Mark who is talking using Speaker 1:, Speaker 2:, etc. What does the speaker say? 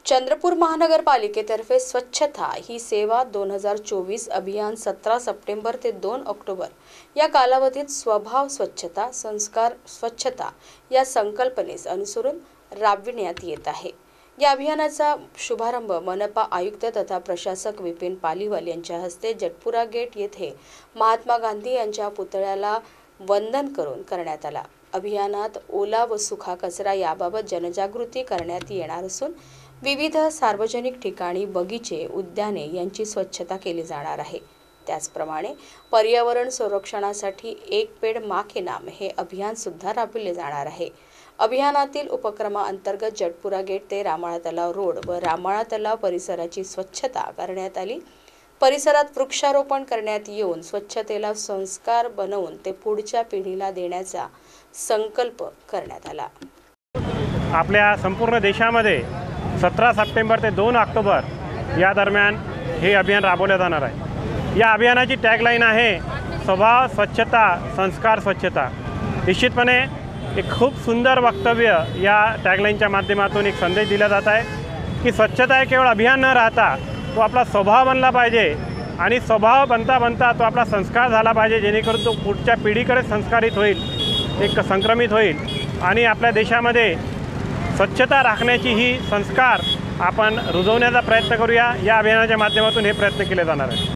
Speaker 1: चंद्रपूर महानगरपालिकेतर्फे स्वच्छता ही सेवा 2024 अभियान 17 सप्टेंबर ते 2 ऑक्टोबर या कालावधीत स्वभाव स्वच्छता संस्कार स्वच्छता या संकल्पनेस अनुसरून राबविण्यात येत आहे। या अभियानाचा शुभारंभ मनपा आयुक्त तथा प्रशासक विपिन पालीवाल यांच्या हस्ते जटपुरा गेट येथे महात्मा गांधी यांच्या पुतळ्याला वंदन करून करण्यात आला। अभियानात ओला व सुखा कचरा याबाबत जनजागृती करण्यात येणार असून विविध सार्वजनिक ठिकाणी बगीचे उद्याने यांची स्वच्छता केली जाणार आहे। त्याचप्रमाणे पर्यावरण संरक्षणासाठी एक पेड़ माँ के नाम हे अभियान सुद्धा राबविले जाणार आहे। अभियानातील उपक्रमाअंतर्गत जटपुरा गेट ते रामाळा तलाव रोड व रामाळा तलाव परिसराची स्वच्छता करण्यात आली। परिसरात वृक्षारोपण करण्यात येऊन स्वच्छतेला संस्कार बनवून ते पुढच्या पिढीला देण्याचा संकल्प करण्यात आला।
Speaker 2: आपल्या संपूर्ण देशामध्ये 17 सप्टेंबर ते 2 ऑक्टोबर या दरम्यान हे अभियान राबवले जाणार आहे। या अभियानाची टॅगलाईन आहे स्वभाव स्वच्छता संस्कार स्वच्छता। निश्चितपणे एक खूप सुंदर वक्तव्य या टॅगलाईनच्या माध्यमातून एक संदेश दिला जात आहे की स्वच्छता हे केवळ अभियान न राहता तो आपला स्वभाव बनला पाहिजे आणि स्वभाव बनता बनता तो आपला संस्कार झाला पाहिजे, जेणेकरून तो पुढच्या पिढीकडे संस्कारित होईल, एक संक्रमित होईल आणि आपल्या देशामध्ये स्वच्छता राखण्याची ही संस्कार आपण रुजवण्याचा प्रयत्न करूया। या अभियानाच्या माध्यमातून हे प्रयत्न केले जाणार आहे।